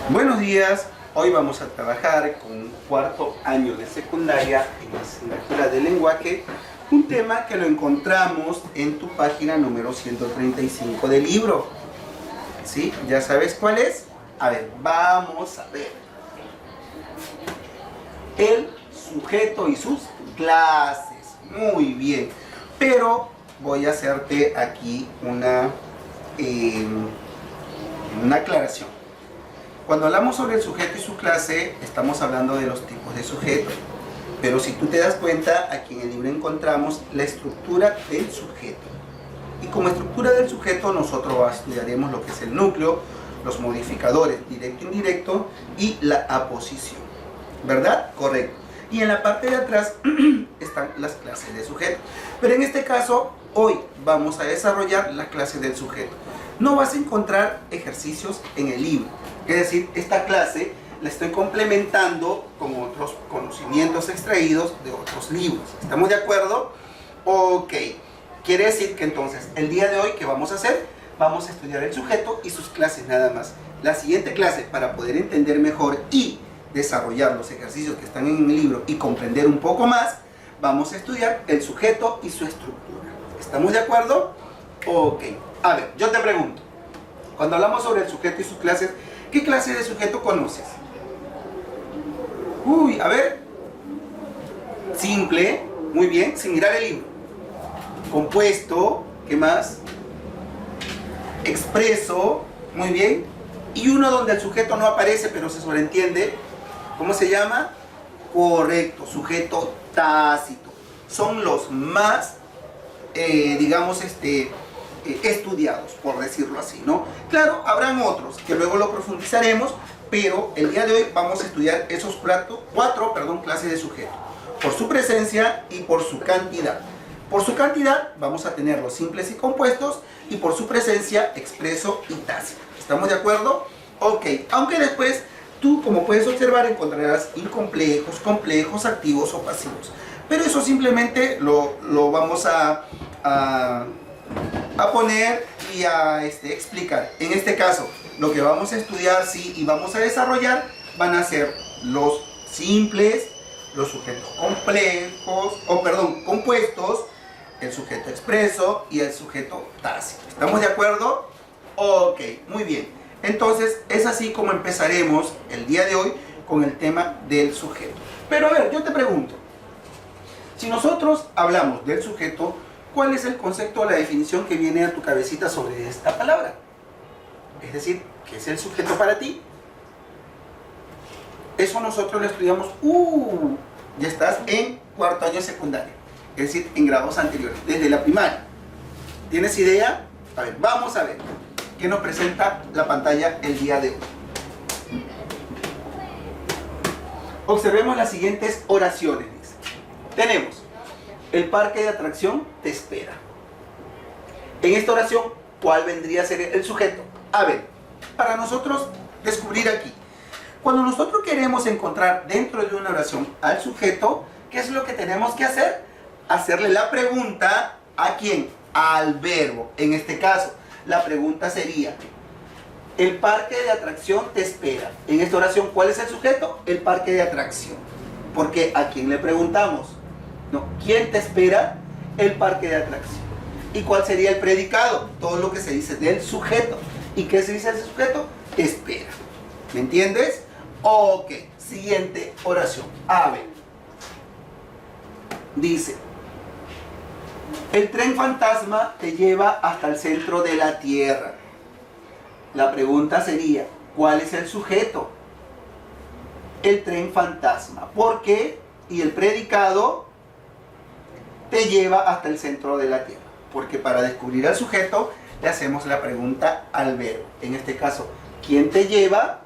Buenos días, hoy vamos a trabajar con cuarto año de secundaria en la asignatura de lenguaje, un tema que lo encontramos en tu página número 135 del libro. ¿Sí? ¿Ya sabes cuál es? A ver, vamos a ver. El sujeto y sus clases. Muy bien, pero voy a hacerte aquí una aclaración. Cuando hablamos sobre el sujeto y su clase, estamos hablando de los tipos de sujeto. Pero si tú te das cuenta, aquí en el libro encontramos la estructura del sujeto. Y como estructura del sujeto, nosotros estudiaremos lo que es el núcleo, los modificadores directo e indirecto y la aposición. ¿Verdad? Correcto. Y en la parte de atrás están las clases de sujeto. Pero en este caso, hoy vamos a desarrollar la clase del sujeto. No vas a encontrar ejercicios en el libro. Es decir, esta clase la estoy complementando con otros conocimientos extraídos de otros libros. ¿Estamos de acuerdo? Ok. Quiere decir que entonces, el día de hoy, ¿qué vamos a hacer? Vamos a estudiar el sujeto y sus clases nada más. La siguiente clase, para poder entender mejor y desarrollar los ejercicios que están en el libro y comprender un poco más, vamos a estudiar el sujeto y su estructura. ¿Estamos de acuerdo? Ok. A ver, yo te pregunto, cuando hablamos sobre el sujeto y sus clases, ¿qué clase de sujeto conoces? Uy, a ver. Simple, muy bien, sin mirar el libro. Compuesto, ¿qué más? Expreso, muy bien. Y uno donde el sujeto no aparece, pero se sobreentiende. ¿Cómo se llama? Correcto, sujeto tácito. Son los más, digamos, estudiados, por decirlo así, ¿no? Claro, habrán otros que luego lo profundizaremos, pero el día de hoy vamos a estudiar esos cuatro clases de sujeto, por su presencia y por su cantidad. Por su cantidad vamos a tener los simples y compuestos, y por su presencia, expreso y tácito. ¿Estamos de acuerdo? Ok, aunque después tú, como puedes observar, encontrarás incomplejos, complejos, activos o pasivos. Pero eso simplemente lo vamos a poner y a explicar. En este caso, lo que vamos a estudiar, sí, y vamos a desarrollar, van a ser los simples, los sujetos compuestos, el sujeto expreso y el sujeto tácito. ¿Estamos de acuerdo? Ok, muy bien. Entonces, es así como empezaremos el día de hoy con el tema del sujeto. Pero a ver, yo te pregunto, si nosotros hablamos del sujeto, ¿cuál es el concepto o la definición que viene a tu cabecita sobre esta palabra? Es decir, ¿qué es el sujeto para ti? Eso nosotros lo estudiamos, ya estás en cuarto año de secundaria, es decir, en grados anteriores, desde la primaria. ¿Tienes idea? A ver, vamos a ver qué nos presenta la pantalla el día de hoy. Observemos las siguientes oraciones. Tenemos: el parque de atracción te espera. En esta oración, ¿cuál vendría a ser el sujeto? A ver, para nosotros descubrir aquí, cuando nosotros queremos encontrar dentro de una oración al sujeto, ¿qué es lo que tenemos que hacer? Hacerle la pregunta ¿a quién? Al verbo. En este caso, la pregunta sería: el parque de atracción te espera. En esta oración, ¿cuál es el sujeto? El parque de atracción. Porque ¿a quién le preguntamos? No, ¿quién te espera? El parque de atracción. ¿Y cuál sería el predicado? Todo lo que se dice del sujeto. ¿Y qué se dice del sujeto? Te espera. ¿Me entiendes? Ok, siguiente oración. A ver. Dice: el tren fantasma te lleva hasta el centro de la tierra. La pregunta sería: ¿cuál es el sujeto? El tren fantasma. ¿Por qué? Y el predicado: te lleva hasta el centro de la tierra. Porque para descubrir al sujeto le hacemos la pregunta al verbo. En este caso, ¿quién te lleva?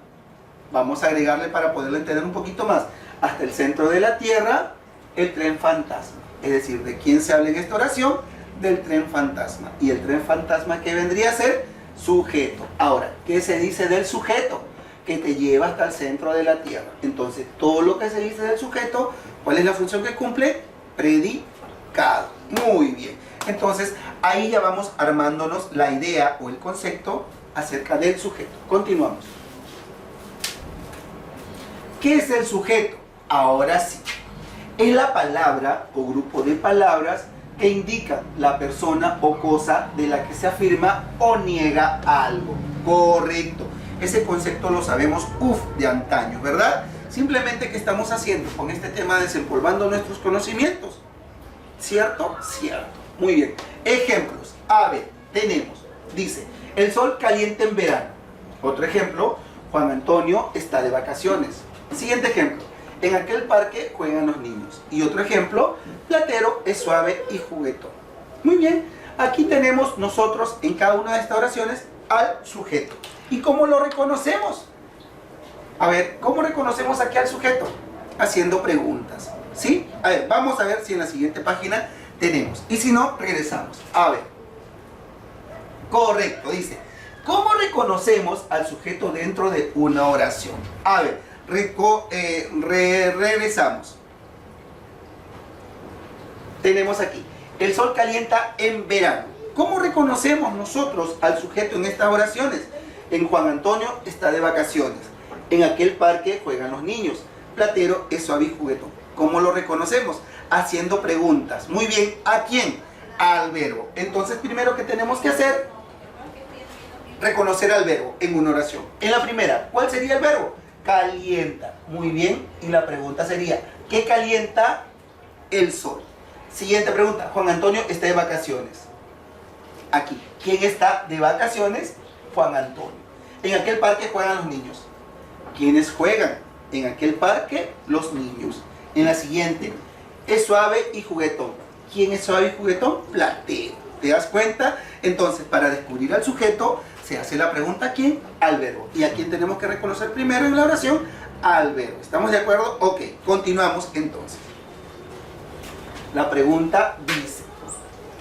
Vamos a agregarle para poderlo entender un poquito más. Hasta el centro de la tierra, el tren fantasma. Es decir, ¿de quién se habla en esta oración? Del tren fantasma. ¿Y el tren fantasma qué vendría a ser? Sujeto. Ahora, ¿qué se dice del sujeto? Que te lleva hasta el centro de la tierra. Entonces, todo lo que se dice del sujeto, ¿cuál es la función que cumple? Predicado. Muy bien. Entonces, ahí ya vamos armándonos la idea o el concepto acerca del sujeto. Continuamos. ¿Qué es el sujeto? Ahora sí, es la palabra o grupo de palabras que indica la persona o cosa de la que se afirma o niega algo. Correcto. Ese concepto lo sabemos, de antaño, ¿verdad? Simplemente, ¿qué estamos haciendo con este tema? Desempolvando nuestros conocimientos. ¿Cierto? Cierto. Muy bien. Ejemplos. A ver, tenemos, dice, el sol calienta en verano. Otro ejemplo, Juan Antonio está de vacaciones. Siguiente ejemplo, en aquel parque juegan los niños. Y otro ejemplo, Platero es suave y juguetón. Muy bien, aquí tenemos nosotros en cada una de estas oraciones al sujeto. ¿Y cómo lo reconocemos? A ver, ¿cómo reconocemos aquí al sujeto? Haciendo preguntas, ¿sí? A ver, vamos a ver si en la siguiente página tenemos. Y si no, regresamos. A ver. Correcto, dice, ¿cómo reconocemos al sujeto dentro de una oración? A ver, regresamos. Tenemos aquí, el sol calienta en verano. ¿Cómo reconocemos nosotros al sujeto en estas oraciones? En Juan Antonio está de vacaciones. En aquel parque juegan los niños. Platero es suave y juguetón. ¿Cómo lo reconocemos? Haciendo preguntas. Muy bien, ¿a quién? Al verbo. Entonces, primero que tenemos que hacer, reconocer al verbo en una oración. En la primera, ¿cuál sería el verbo? Calienta. Muy bien. Y la pregunta sería, ¿qué calienta el sol? Siguiente pregunta, Juan Antonio está de vacaciones. Aquí, ¿quién está de vacaciones? Juan Antonio. En aquel parque juegan los niños. ¿Quiénes juegan? En aquel parque, los niños. En la siguiente, es suave y juguetón. ¿Quién es suave y juguetón? Platero. ¿Te das cuenta? Entonces, para descubrir al sujeto, se hace la pregunta ¿a quién? Al verbo. ¿Y a quién tenemos que reconocer primero en la oración? Al verbo. ¿Estamos de acuerdo? Ok, continuamos entonces. La pregunta dice,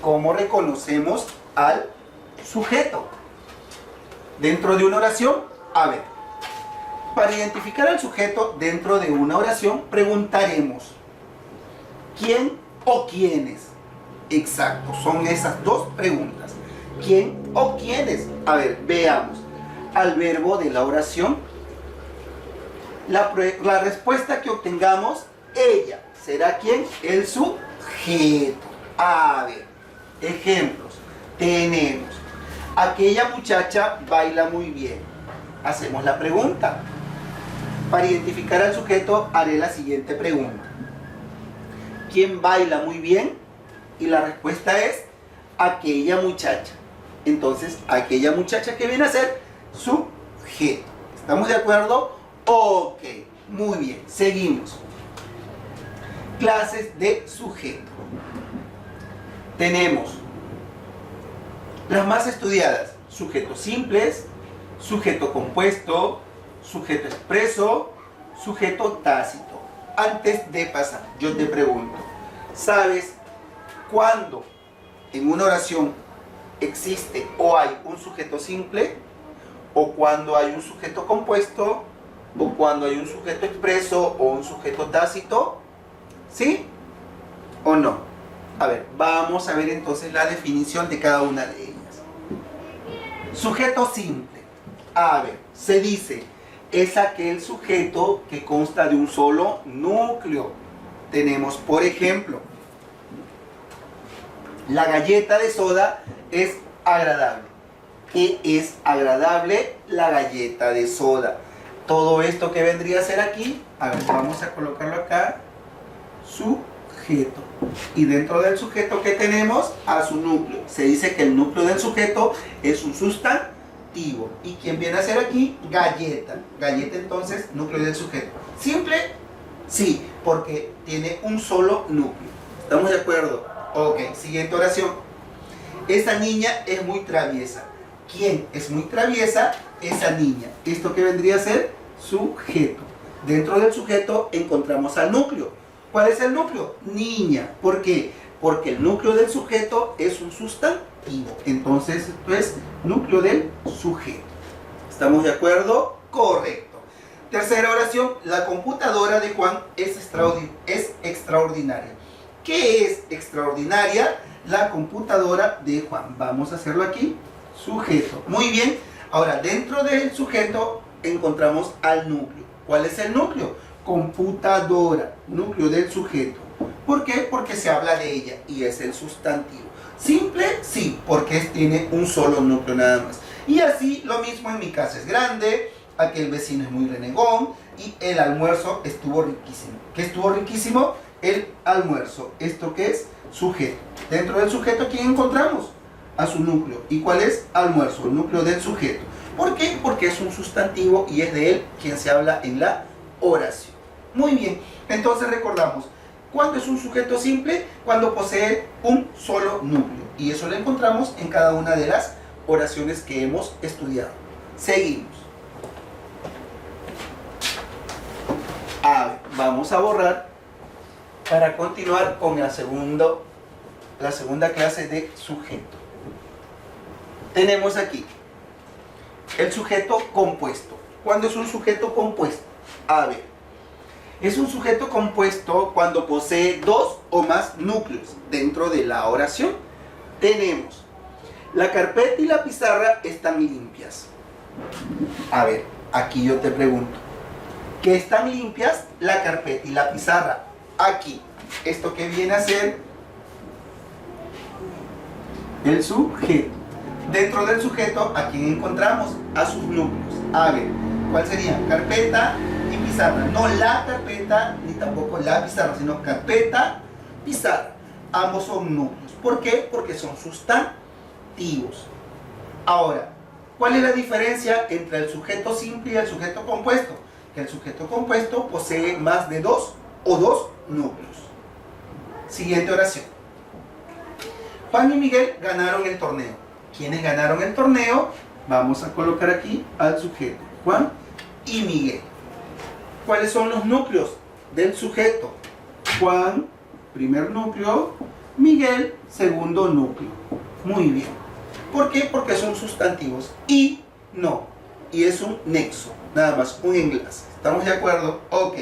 ¿cómo reconocemos al sujeto dentro de una oración? A ver, para identificar al sujeto dentro de una oración, preguntaremos ¿quién o quiénes? Exacto, son esas dos preguntas. ¿Quién o quiénes? A ver, veamos. Al verbo de la oración, la respuesta que obtengamos, ella. ¿Será quién? El sujeto. A ver, ejemplos. Tenemos, aquella muchacha baila muy bien. Hacemos la pregunta. Para identificar al sujeto, haré la siguiente pregunta. ¿Quién baila muy bien? Y la respuesta es aquella muchacha. Entonces, aquella muchacha que viene a ser sujeto. ¿Estamos de acuerdo? Ok, muy bien, seguimos. Clases de sujeto. Tenemos las más estudiadas: sujetos simples, sujeto compuesto, sujeto expreso, sujeto tácito. Antes de pasar, yo te pregunto, ¿sabes cuándo en una oración existe o hay un sujeto simple? ¿O cuando hay un sujeto compuesto? ¿O cuando hay un sujeto expreso o un sujeto tácito? ¿Sí o no? A ver, vamos a ver entonces la definición de cada una de ellas. Sujeto simple. A ver, se dice, es aquel sujeto que consta de un solo núcleo. Tenemos, por ejemplo, la galleta de soda es agradable. ¿Qué es agradable? La galleta de soda. Todo esto que vendría a ser aquí, a ver, vamos a colocarlo acá, sujeto. Y dentro del sujeto, ¿qué tenemos? A su núcleo. Se dice que el núcleo del sujeto es un sustantivo. ¿Y quién viene a ser aquí? Galleta. Galleta, entonces, núcleo del sujeto. ¿Simple? Sí, porque tiene un solo núcleo. ¿Estamos de acuerdo? Ok, siguiente oración. Esa niña es muy traviesa. ¿Quién es muy traviesa? Esa niña. ¿Esto qué vendría a ser? Sujeto. Dentro del sujeto encontramos al núcleo. ¿Cuál es el núcleo? Niña. ¿Por qué? Porque el núcleo del sujeto es un sustantivo. Entonces, esto es núcleo del sujeto. ¿Estamos de acuerdo? Correcto. Tercera oración. La computadora de Juan es extraordinaria. ¿Qué es extraordinaria? La computadora de Juan. Vamos a hacerlo aquí. Sujeto. Muy bien. Ahora, dentro del sujeto encontramos al núcleo. ¿Cuál es el núcleo? computadora, núcleo del sujeto. ¿Por qué? Porque se habla de ella y es el sustantivo. Simple, sí, porque tiene un solo núcleo nada más. Y así lo mismo en mi casa es grande, aquel vecino es muy renegón y el almuerzo estuvo riquísimo. ¿Qué estuvo riquísimo? El almuerzo. ¿Esto qué es? Sujeto. Dentro del sujeto, ¿a quién encontramos? A su núcleo. ¿Y cuál es? Almuerzo, el núcleo del sujeto. ¿Por qué? Porque es un sustantivo y es de él quien se habla en la oración. Muy bien, entonces recordamos, ¿cuándo es un sujeto simple? Cuando posee un solo núcleo. Y eso lo encontramos en cada una de las oraciones que hemos estudiado. Seguimos. Vamos a borrar para continuar con la segunda clase de sujeto. Tenemos aquí el sujeto compuesto. ¿Cuándo es un sujeto compuesto? A ver, es un sujeto compuesto cuando posee dos o más núcleos dentro de la oración. Tenemos, la carpeta y la pizarra están limpias. A ver, aquí yo te pregunto, ¿qué están limpias? La carpeta y la pizarra. Aquí, ¿esto qué viene a ser? El sujeto. Dentro del sujeto, ¿a quién encontramos? A sus núcleos. A ver, ¿cuál sería? Carpeta y pizarra. No la carpeta ni tampoco la pizarra, sino carpeta, pizarra. Ambos son núcleos. ¿Por qué? Porque son sustantivos. Ahora, ¿cuál es la diferencia entre el sujeto simple y el sujeto compuesto? Que el sujeto compuesto posee más de dos o dos núcleos. Siguiente oración. Juan y Miguel ganaron el torneo. ¿Quiénes ganaron el torneo? Vamos a colocar aquí al sujeto, Juan y Miguel. ¿Cuáles son los núcleos del sujeto? Juan, primer núcleo, Miguel, segundo núcleo. Muy bien. ¿Por qué? Porque son sustantivos. Y no. Y es un nexo, nada más, un enlace. ¿Estamos de acuerdo? Ok.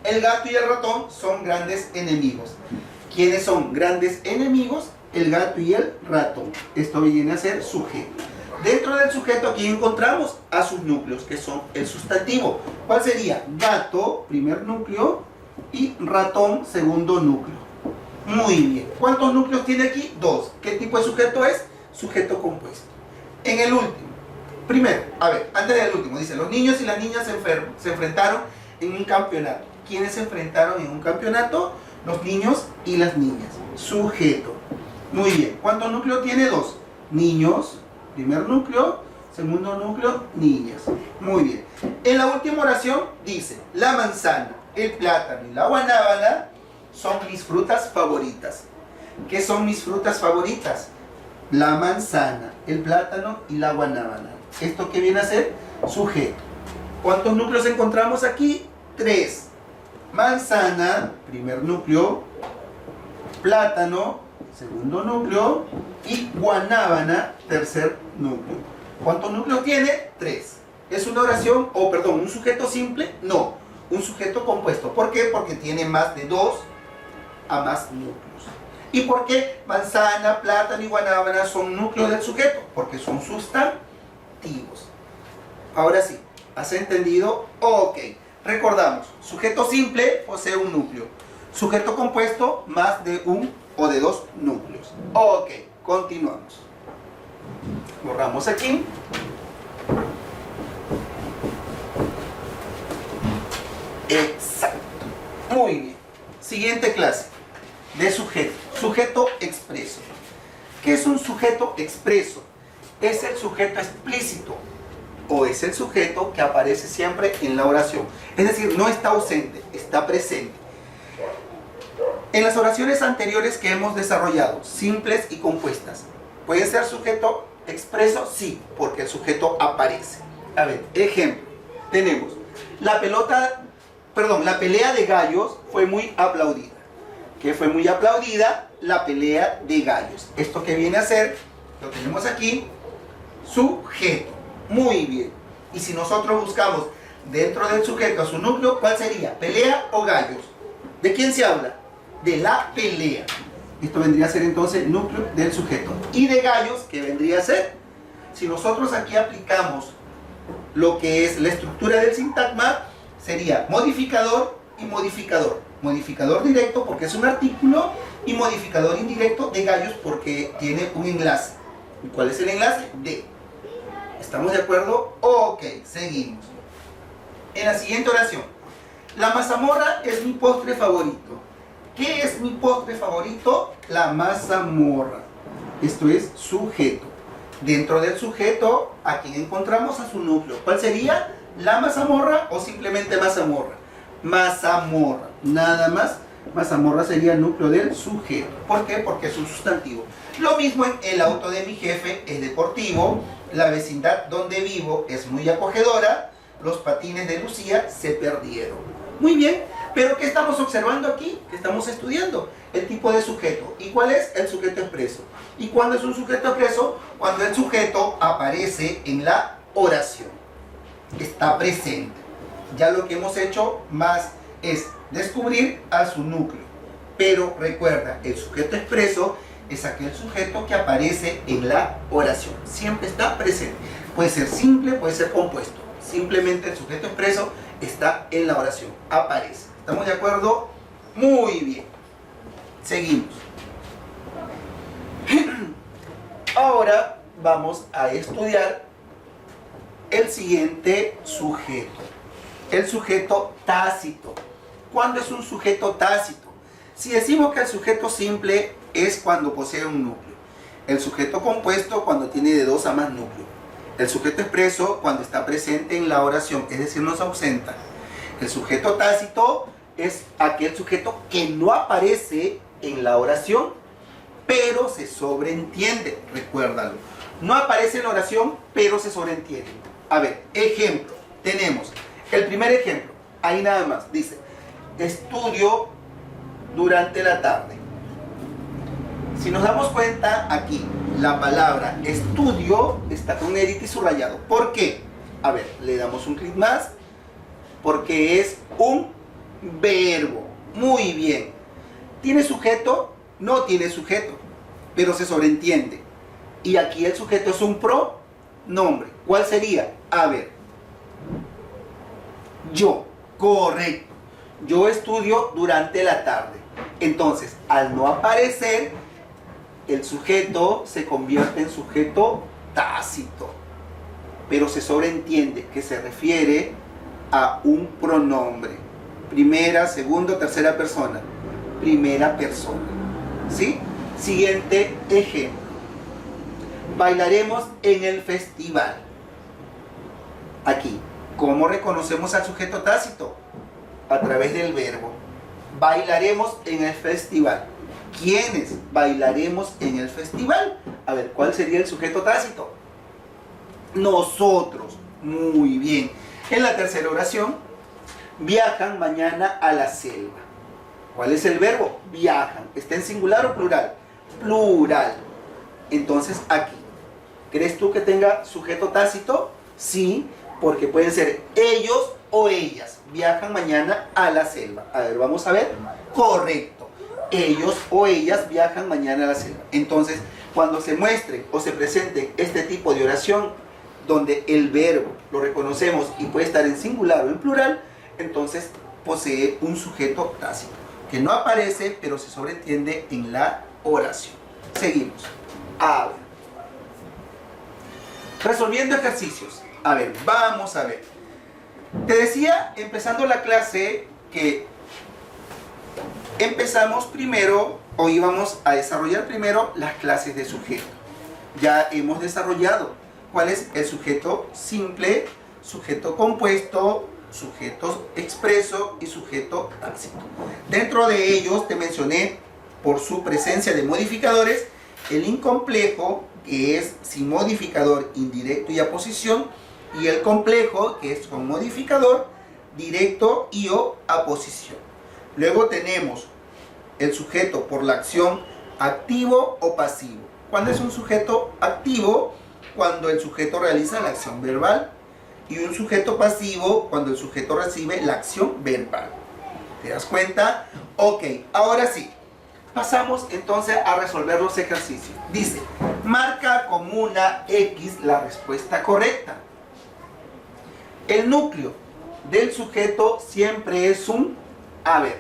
El gato y el ratón son grandes enemigos. ¿Quiénes son grandes enemigos? El gato y el ratón. Esto viene a ser sujeto. Dentro del sujeto aquí encontramos a sus núcleos, que son el sustantivo. ¿Cuál sería? Gato, primer núcleo, y ratón, segundo núcleo. Muy bien. ¿Cuántos núcleos tiene aquí? Dos. ¿Qué tipo de sujeto es? Sujeto compuesto. En el último. Primero, a ver, antes del último, dice, los niños y las niñas se enfrentaron en un campeonato. ¿Quiénes se enfrentaron en un campeonato? Los niños y las niñas. Sujeto. Muy bien. ¿Cuántos núcleos tiene? Dos. Niños, primer núcleo, segundo núcleo, niñas. Muy bien. En la última oración dice, la manzana, el plátano y la guanábana son mis frutas favoritas. ¿Qué son mis frutas favoritas? La manzana, el plátano y la guanábana. ¿Esto qué viene a ser? Sujeto. ¿Cuántos núcleos encontramos aquí? Tres. Manzana, primer núcleo, plátano, segundo núcleo, y guanábana, tercer núcleo. ¿Cuántos núcleos tiene? Tres. ¿Es una oración, o perdón, un sujeto simple? No, un sujeto compuesto. ¿Por qué? Porque tiene más de dos a más núcleos. ¿Y por qué manzana, plátano y guanábana son núcleos del sujeto? Porque son sustantivos. Ahora sí, ¿has entendido? Ok. Recordamos, sujeto simple posee un núcleo. Sujeto compuesto, más de un o de dos núcleos. Ok, continuamos. Borramos aquí. Exacto. Muy bien. Siguiente clase de sujeto. Sujeto expreso. ¿Qué es un sujeto expreso? Es el sujeto explícito o es el sujeto que aparece siempre en la oración. Es decir, no está ausente, está presente. En las oraciones anteriores que hemos desarrollado, simples y compuestas, ¿puede ser sujeto expreso? Sí, porque el sujeto aparece. A ver, ejemplo, tenemos la pelea de gallos fue muy aplaudida. ¿Qué fue muy aplaudida? La pelea de gallos. ¿Esto qué viene a ser? Lo tenemos aquí, sujeto. Muy bien. Y si nosotros buscamos dentro del sujeto a su núcleo, ¿cuál sería? ¿Pelea o gallos? ¿De quién se habla? De la pelea. Esto vendría a ser entonces el núcleo del sujeto. Y de gallos, ¿qué vendría a ser? Si nosotros aquí aplicamos lo que es la estructura del sintagma, sería modificador, y modificador. Modificador directo porque es un artículo y modificador indirecto de gallos porque tiene un enlace. ¿Y cuál es el enlace? D. ¿Estamos de acuerdo? Ok, seguimos. En la siguiente oración. La mazamorra es mi postre favorito. ¿Qué es mi postre favorito? La mazamorra. Esto es sujeto. Dentro del sujeto, aquí encontramos a su núcleo. ¿Cuál sería? La mazamorra o simplemente mazamorra. Mazamorra, nada más. Mazamorra sería el núcleo del sujeto. ¿Por qué? Porque es un sustantivo. Lo mismo en el auto de mi jefe es deportivo. La vecindad donde vivo es muy acogedora. Los patines de Lucía se perdieron. Muy bien, pero ¿qué estamos observando aquí? ¿Qué estamos estudiando? El tipo de sujeto. ¿Y cuál es? El sujeto expreso. ¿Y cuándo es un sujeto expreso? Cuando el sujeto aparece en la oración. Está presente. Ya lo que hemos hecho más es descubrir a su núcleo. Pero recuerda, el sujeto expreso es aquel sujeto que aparece en la oración. Siempre está presente. Puede ser simple, puede ser compuesto. Simplemente el sujeto expreso está en la oración. Aparece. ¿Estamos de acuerdo? Muy bien. Seguimos. Ahora vamos a estudiar el siguiente sujeto. El sujeto tácito. ¿Cuándo es un sujeto tácito? Si decimos que el sujeto simple es cuando posee un núcleo. El sujeto compuesto cuando tiene de 2 a más núcleos. El sujeto expreso cuando está presente en la oración, es decir, no se ausenta. El sujeto tácito es aquel sujeto que no aparece en la oración, pero se sobreentiende. Recuérdalo. No aparece en la oración, pero se sobreentiende. A ver, ejemplo. Tenemos el primer ejemplo. Ahí nada más. Dice, estudio durante la tarde. Si nos damos cuenta aquí, la palabra estudio está con negrita y subrayado. ¿Por qué? A ver, le damos un clic más. Porque es un verbo. Muy bien. ¿Tiene sujeto? No tiene sujeto, pero se sobreentiende. Y aquí el sujeto es un pronombre. ¿Cuál sería? A ver. Yo. Correcto. Yo estudio durante la tarde. Entonces, al no aparecer, el sujeto se convierte en sujeto tácito. Pero se sobreentiende que se refiere a un pronombre. Primera, segunda, tercera persona. Primera persona. ¿Sí? Siguiente ejemplo. Bailaremos en el festival. Aquí. ¿Cómo reconocemos al sujeto tácito? A través del verbo. Bailaremos en el festival. ¿Quiénes bailaremos en el festival? A ver, ¿cuál sería el sujeto tácito? Nosotros. Muy bien. En la tercera oración, viajan mañana a la selva. ¿Cuál es el verbo? Viajan. ¿Está en singular o plural? Plural. Entonces aquí, ¿crees tú que tenga sujeto tácito? Sí, porque pueden ser ellos o ellas. Viajan mañana a la selva. A ver, vamos a ver. Correcto. Ellos o ellas viajan mañana a la selva. Entonces, cuando se muestre o se presente este tipo de oración, donde el verbo lo reconocemos y puede estar en singular o en plural, entonces posee un sujeto tácito, que no aparece, pero se sobreentiende en la oración. Seguimos. A ver. Resolviendo ejercicios. A ver, vamos a ver. Te decía, empezando la clase, que empezamos primero, o íbamos a desarrollar primero las clases de sujeto. Ya hemos desarrollado cuál es el sujeto simple, sujeto compuesto, sujeto expreso y sujeto tácito. Dentro de ellos te mencioné, por su presencia de modificadores, el incomplejo, que es sin modificador indirecto y aposición, y el complejo, que es con modificador directo y o aposición. Luego tenemos el sujeto por la acción activo o pasivo. ¿Cuándo es un sujeto activo? Cuando el sujeto realiza la acción verbal, y un sujeto pasivo cuando el sujeto recibe la acción verbal. ¿Te das cuenta? Ok, ahora sí. Pasamos entonces a resolver los ejercicios. Dice, marca como una X la respuesta correcta. El núcleo del sujeto siempre es un A ver,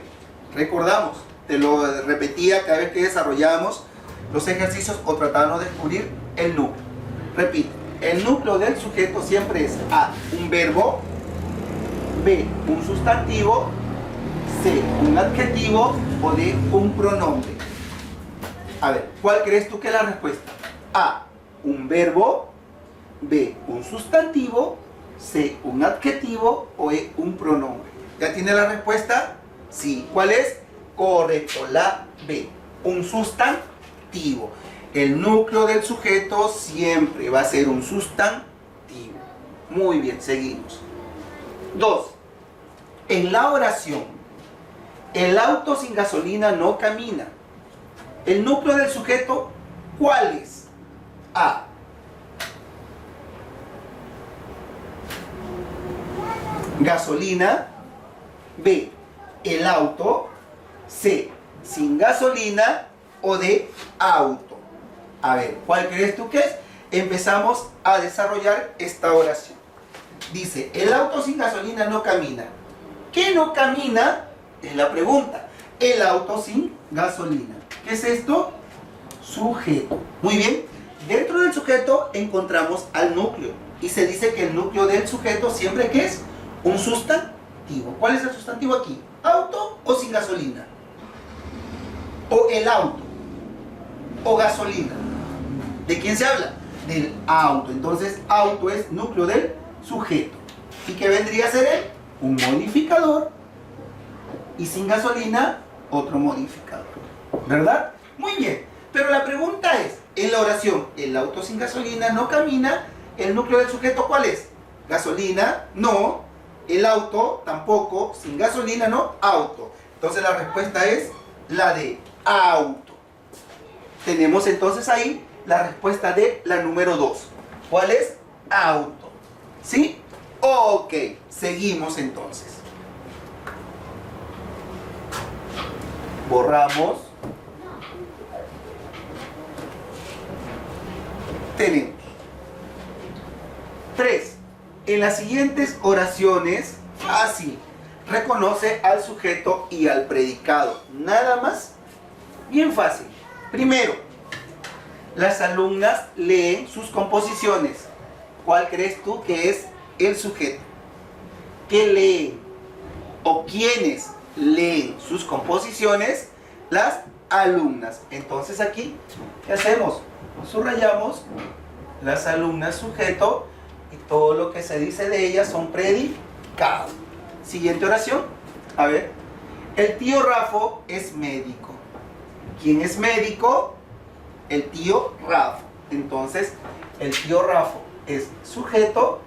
recordamos, te lo repetía cada vez que desarrollábamos los ejercicios o tratábamos de descubrir el núcleo. Repito, el núcleo del sujeto siempre es A, un verbo, B, un sustantivo, C, un adjetivo o D, un pronombre. A ver, ¿cuál crees tú que es la respuesta? A, un verbo, B, un sustantivo, C, un adjetivo o E, un pronombre. ¿Ya tiene la respuesta? Sí. ¿Cuál es? Correcto, la B, un sustantivo. El núcleo del sujeto siempre va a ser un sustantivo. Muy bien, seguimos. 2. En la oración, el auto sin gasolina no camina. El núcleo del sujeto, ¿cuál es? A, gasolina. B, el auto. C, sin gasolina. O D, auto. A ver, ¿cuál crees tú que es? Empezamos a desarrollar esta oración. Dice, el auto sin gasolina no camina. ¿Qué no camina? Es la pregunta. El auto sin gasolina. ¿Qué es esto? Sujeto. Muy bien. Dentro del sujeto encontramos al núcleo. Y se dice que el núcleo del sujeto siempre que es un sustantivo. ¿Cuál es el sustantivo aquí? ¿Auto o sin gasolina? ¿O el auto? ¿O gasolina? ¿De quién se habla? Del auto. Entonces, auto es núcleo del sujeto. ¿Y qué vendría a ser él? Un modificador. Y sin gasolina, otro modificador. ¿Verdad? Muy bien. Pero la pregunta es, en la oración, el auto sin gasolina no camina. ¿El núcleo del sujeto cuál es? Gasolina, no. El auto, tampoco. Sin gasolina, no. Auto. Entonces la respuesta es la de auto. Tenemos entonces ahí la respuesta de la número 2. ¿Cuál es? Auto. ¿Sí? Ok. Seguimos entonces. Borramos. Tenemos 3. En las siguientes oraciones, fácil, reconoce al sujeto y al predicado. Nada más. Bien fácil. Primero, las alumnas leen sus composiciones. ¿Cuál crees tú que es el sujeto? ¿Qué leen? ¿O quiénes leen sus composiciones? Las alumnas. Entonces aquí, ¿qué hacemos? Subrayamos las alumnas sujeto y todo lo que se dice de ellas son predicados. Siguiente oración. A ver. El tío Rafo es médico. ¿Quién es médico? El tío Rafo. Entonces, el tío Rafo es sujeto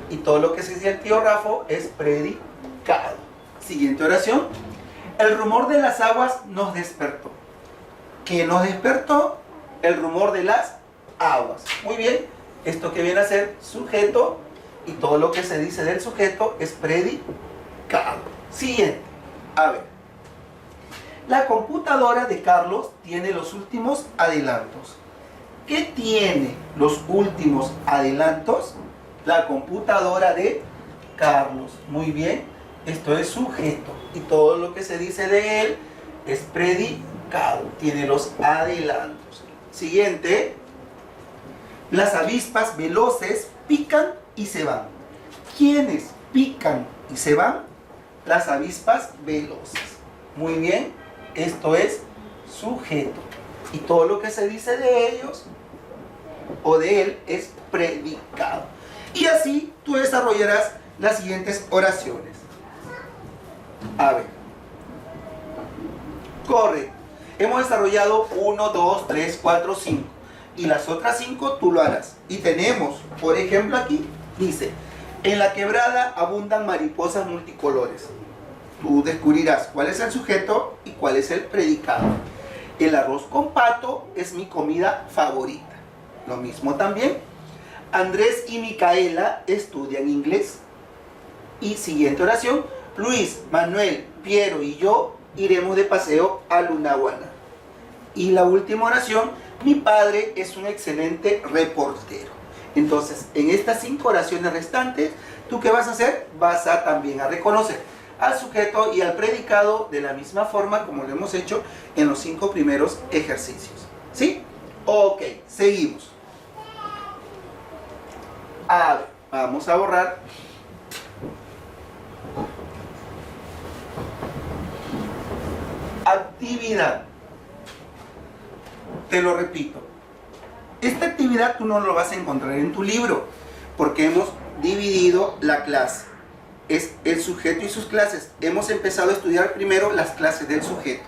y todo lo que se dice del tío Rafo es predicado. Siguiente oración. El rumor de las aguas nos despertó. ¿Qué nos despertó? El rumor de las aguas. Muy bien. Esto que viene a ser sujeto y todo lo que se dice del sujeto es predicado. Siguiente. A ver. La computadora de Carlos tiene los últimos adelantos. ¿Qué tiene los últimos adelantos? La computadora de Carlos. Muy bien. Esto es sujeto. Y todo lo que se dice de él es predicado. Tiene los adelantos. Siguiente. Las avispas veloces pican y se van. ¿Quiénes pican y se van? Las avispas veloces. Muy bien. Esto es sujeto. Y todo lo que se dice de ellos o de él es predicado. Y así tú desarrollarás las siguientes oraciones. A ver. Correcto. Hemos desarrollado 1, 2, 3, 4, 5. Y las otras 5 tú lo harás. Y tenemos, por ejemplo aquí, dice, en la quebrada abundan mariposas multicolores. Tú descubrirás cuál es el sujeto y cuál es el predicado. El arroz con pato es mi comida favorita. Lo mismo también. Andrés y Micaela estudian inglés. Y siguiente oración. Luis, Manuel, Piero y yo iremos de paseo a Lunahuana. Y la última oración. Mi padre es un excelente reportero. Entonces, en estas 5 oraciones restantes, ¿tú qué vas a hacer? Vas a también a reconocer al sujeto y al predicado de la misma forma como lo hemos hecho en los 5 primeros ejercicios. ¿Sí? Ok, seguimos. A ver, vamos a borrar. Actividad. Te lo repito. Esta actividad tú no lo vas a encontrar en tu libro, porque hemos dividido la clase. Es el sujeto y sus clases. Hemos empezado a estudiar primero las clases del sujeto.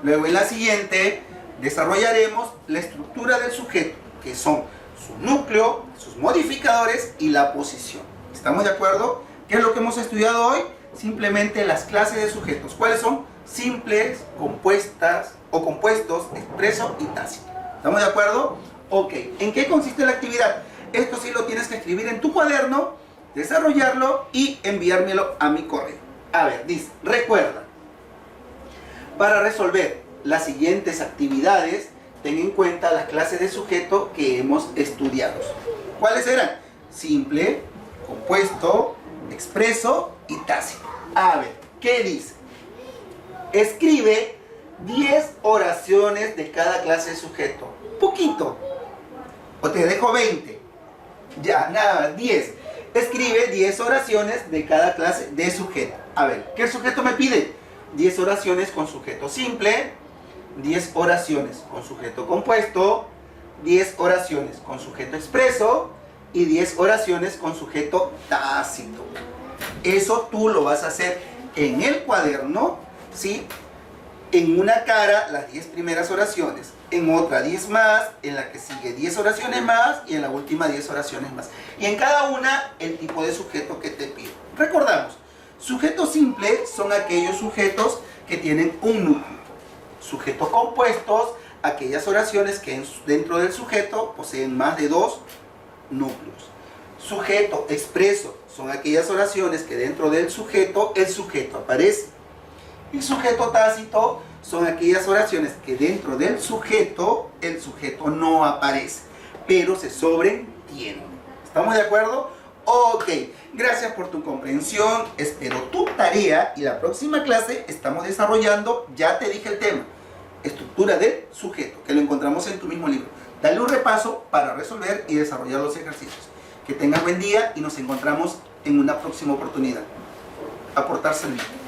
Luego en la siguiente desarrollaremos la estructura del sujeto, que son su núcleo, sus modificadores y la posición. ¿Estamos de acuerdo? ¿Qué es lo que hemos estudiado hoy? Simplemente las clases de sujetos. ¿Cuáles son? Simples, compuestas o compuestos, expreso y tácito. ¿Estamos de acuerdo? Ok. ¿En qué consiste la actividad? Esto sí lo tienes que escribir en tu cuaderno, desarrollarlo y enviármelo a mi correo. A ver, dice, recuerda, para resolver las siguientes actividades, ten en cuenta las clases de sujeto que hemos estudiado. ¿Cuáles eran? Simple, compuesto, expreso y tácito. A ver, ¿qué dice? Escribe 10 oraciones de cada clase de sujeto. Poquito. O te dejo 20. Ya, nada, 10. Escribe 10 oraciones de cada clase de sujeto. A ver, ¿qué sujeto me pide? 10 oraciones con sujeto simple, 10 oraciones con sujeto compuesto, 10 oraciones con sujeto expreso y 10 oraciones con sujeto tácito. Eso tú lo vas a hacer en el cuaderno, ¿sí? En una cara las 10 primeras oraciones, en otra 10 más, en la que sigue 10 oraciones más y en la última 10 oraciones más. Y en cada una el tipo de sujeto que te pido. Recordamos, sujetos simples son aquellos sujetos que tienen un núcleo. Sujetos compuestos, aquellas oraciones que dentro del sujeto poseen más de 2 núcleos. Sujeto expreso son aquellas oraciones que dentro del sujeto el sujeto aparece. Y sujeto tácito son aquellas oraciones que dentro del sujeto el sujeto no aparece, pero se sobreentienden. ¿Estamos de acuerdo? Ok, gracias por tu comprensión, espero tu tarea y la próxima clase estamos desarrollando, ya te dije el tema, estructura del sujeto, que lo encontramos en tu mismo libro. Dale un repaso para resolver y desarrollar los ejercicios. Que tengas buen día y nos encontramos en una próxima oportunidad. Aportar servicio.